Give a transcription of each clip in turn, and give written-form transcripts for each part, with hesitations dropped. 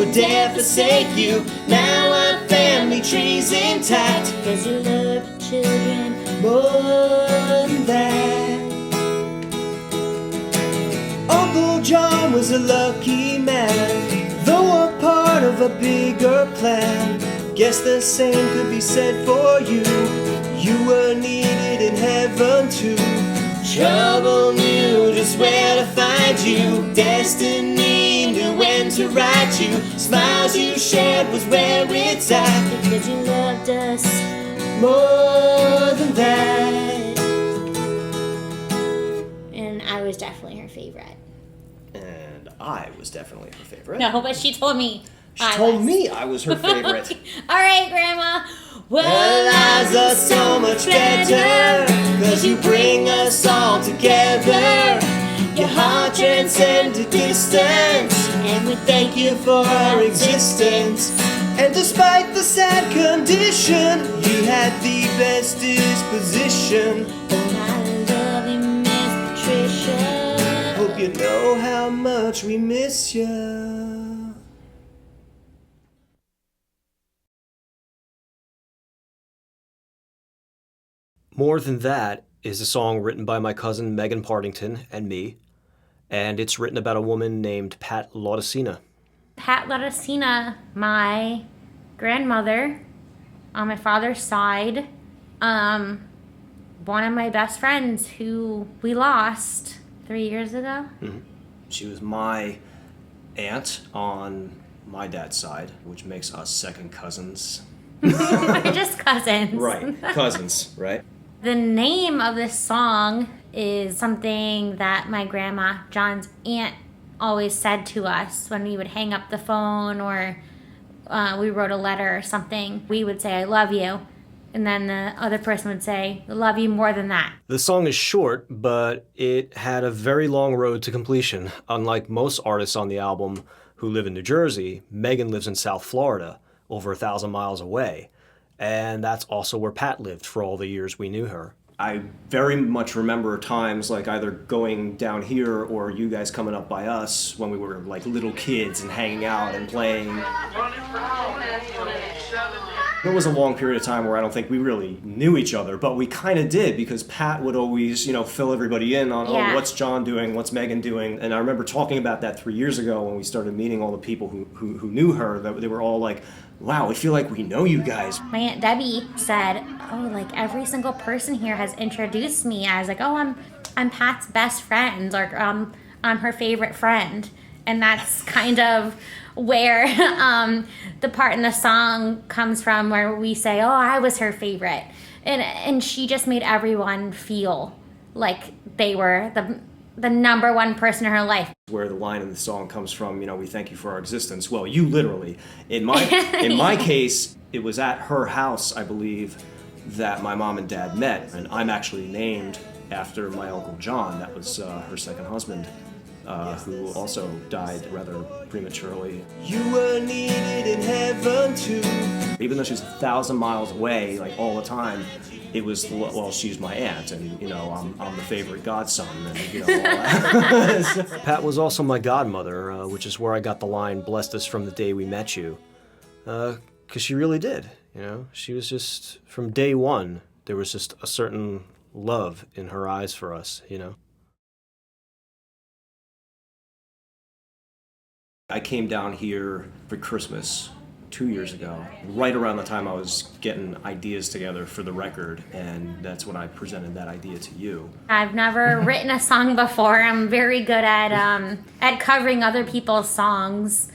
would dare forsake you. Now our family tree's intact, 'cause you love your children more than that. Uncle John was a lucky man, though a part of a bigger plan. Guess the same could be said for you. You were needed in heaven too. Trouble knew just where to find you. Destiny knew when to write you. Smiles you shared was where it's at, because you loved us more than that. And I was definitely her favorite. And I was definitely her favorite. No, but she told me She told me I was her favorite. All right, Grandma. Well, lives are so much better, 'cause you bring us all together. Your heart transcended distance, and we thank you for our existence. And despite the sad condition, you had the best disposition. I love you, Miss Patricia. Hope you know how much we miss you. More Than That is a song written by my cousin Meagan Partington and me, and it's written about a woman named Pat Laudicina. Pat Laudicina, my grandmother on my father's side, one of my best friends who we lost 3 years ago. Mm-hmm. She was my aunt on my dad's side, which makes us second cousins. We're just cousins. Right, cousins, right? The name of this song is something that my grandma, John's aunt, always said to us when we would hang up the phone or we wrote a letter or something. We would say, "I love you." And then the other person would say, "I love you more than that." The song is short, but it had a very long road to completion. Unlike most artists on the album who live in New Jersey, Meagan lives in South Florida, over 1,000 miles away. And that's also where Pat lived for all the years we knew her. I very much remember times like either going down here or you guys coming up by us when we were like little kids and hanging out and playing. There was a long period of time where I don't think we really knew each other, but we kind of did because Pat would always, fill everybody in on, Yeah. oh, what's John doing, what's Meagan doing? And I remember talking about that 3 years ago when we started meeting all the people who knew her, that they were all like, wow, we feel like we know you guys. My Aunt Debbie said, "Oh, like every single person here has introduced me as like, oh, I'm Pat's best friend, or I'm her favorite friend." And that's kind of where the part in the song comes from where we say, "Oh, I was her favorite," and she just made everyone feel like they were the number one person in her life. Where the line in the song comes from, we thank you for our existence. Well, you literally. In my case, it was at her house, I believe, that my mom and dad met, and I'm actually named after my Uncle John. That was her second husband, who also died rather prematurely. You were needed in heaven too. Even though she's 1,000 miles away, like all the time, it was, well, she's my aunt, and I'm the favorite godson, and all that. Pat was also my godmother, which is where I got the line, "Blessed us from the day we met you," because she really did. She was just, from day one, there was just a certain love in her eyes for us. I came down here for Christmas 2 years ago, right around the time I was getting ideas together for the record, and that's when I presented that idea to you. I've never written a song before. I'm very good at covering other people's songs,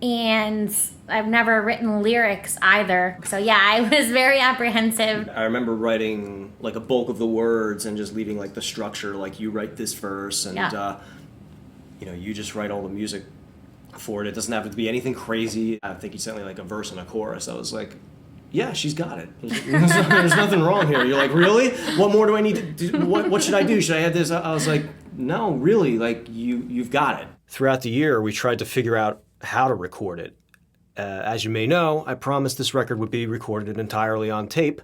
and I've never written lyrics either. So yeah, I was very apprehensive. I remember writing like a bulk of the words and just leaving like the structure, like you write this verse, and you just write all the music for it. It doesn't have to be anything crazy. I think you sent me like a verse and a chorus. I was like, yeah, she's got it. There's nothing wrong here. You're like, really? What more do I need to do? What should I do? Should I add this? I was like, no, really, like you've got it. Throughout the year, we tried to figure out how to record it. As you may know, I promised this record would be recorded entirely on tape.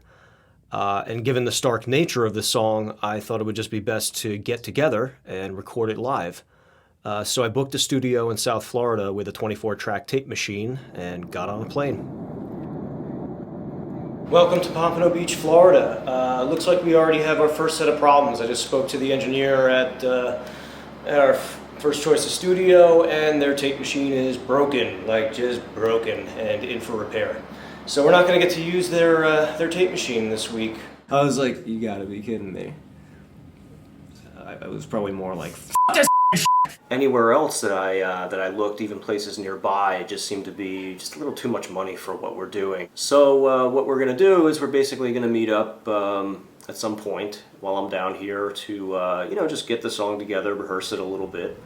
And given the stark nature of the song, I thought it would just be best to get together and record it live. So I booked a studio in South Florida with a 24-track tape machine and got on a plane. Welcome to Pompano Beach, Florida. Looks like we already have our first set of problems. I just spoke to the engineer at our first choice of studio, and their tape machine is broken, like just broken, and in for repair. So we're not going to get to use their tape machine this week. I was like, you gotta be kidding me. I was probably more like, F this shit. Anywhere else that I looked, even places nearby, it just seemed to be just a little too much money for what we're doing. So what we're going to do is we're basically going to meet up at some point while I'm down here to just get the song together, rehearse it a little bit.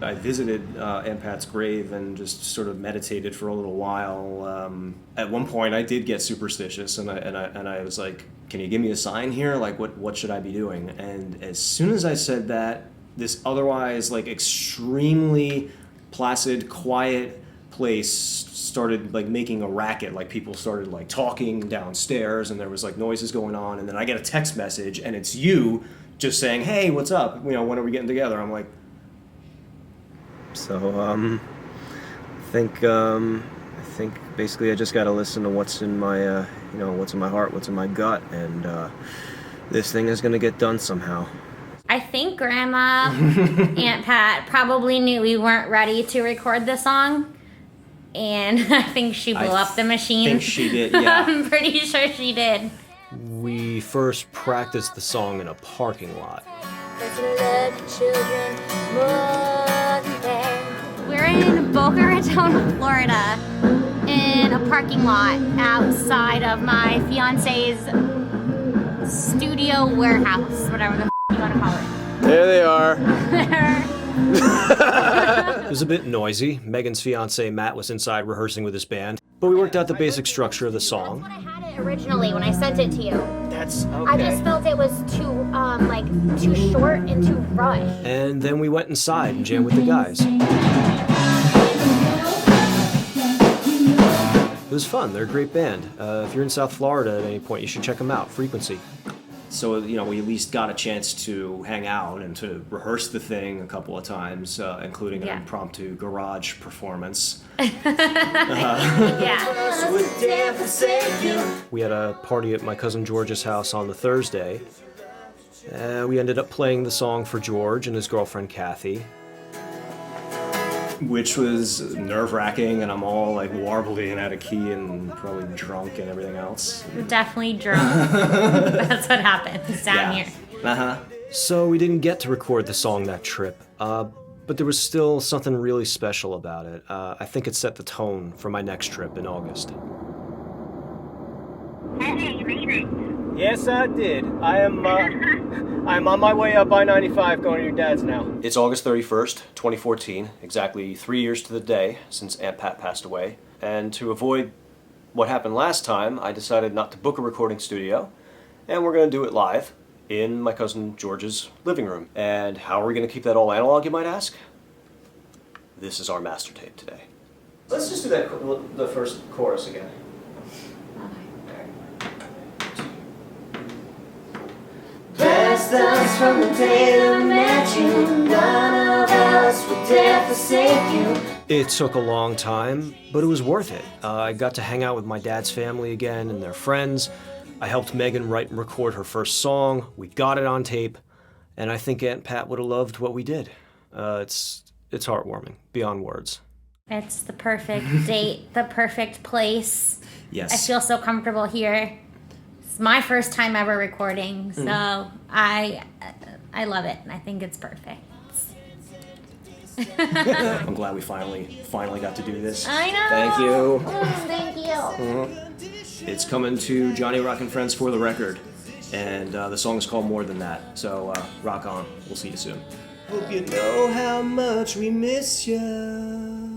I visited Aunt Pat's grave and just sort of meditated for a little while. At one point, I did get superstitious, and I was like, "Can you give me a sign here? Like, what should I be doing?" And as soon as I said that, this otherwise like extremely placid, quiet place started like making a racket. Like people started like talking downstairs, and there was like noises going on. And then I get a text message, and it's you just saying, "Hey, what's up? When are we getting together?" I'm like. So, I think basically I just gotta listen to what's in my, what's in my heart, what's in my gut, and this thing is gonna get done somehow. I think Grandma, Aunt Pat probably knew we weren't ready to record the song, and I think she blew up the machine. I think she did, yeah. I'm pretty sure she did. We first practiced the song in a parking lot. We're in Boca Raton, Florida, in a parking lot outside of my fiance's studio warehouse, whatever the you want to call it. There they are. It was a bit noisy. Megan's fiance Matt was inside rehearsing with his band, but we worked out the basic structure of the song. That's what I had it originally when I sent it to you. That's okay. I just felt it was too short and too rushed. And then we went inside and jammed with the guys. It was fun. They're a great band. If you're in South Florida at any point, you should check them out. Frequency. So, we at least got a chance to hang out and to rehearse the thing a couple of times, including an impromptu garage performance. Yeah. We had a party at my cousin George's house on the Thursday. We ended up playing the song for George and his girlfriend Kathy. Which was nerve-wracking, and I'm all like warbly and out of key and probably drunk and everything else. Definitely drunk. That's what happens down here. Uh-huh. So we didn't get to record the song that trip, but there was still something really special about it. I think it set the tone for my next trip in August. Hey, you made it. Yes, I did. I'm on my way up I-95 going to your dad's now. It's August 31st, 2014, exactly 3 years to the day since Aunt Pat passed away. And to avoid what happened last time, I decided not to book a recording studio, and we're going to do it live in my cousin George's living room. And how are we going to keep that all analog, you might ask? This is our master tape today. Let's just do the first chorus again. Past us from the day that met you, none of us would dare forsake you. It took a long time, but it was worth it. I got to hang out with my dad's family again and their friends. I helped Megan write and record her first song. We got it on tape, and I think Aunt Pat would have loved what we did. It's heartwarming, beyond words. It's the perfect date, the perfect place. Yes. I feel so comfortable here. It's my first time ever recording, so I love it. I think it's perfect. I'm glad we finally got to do this. I know. Thank you. Thank you. It's coming to Johnny Rock and Friends for the record, and the song is called More Than That. So rock on. We'll see you soon. Hope you know how much we miss you.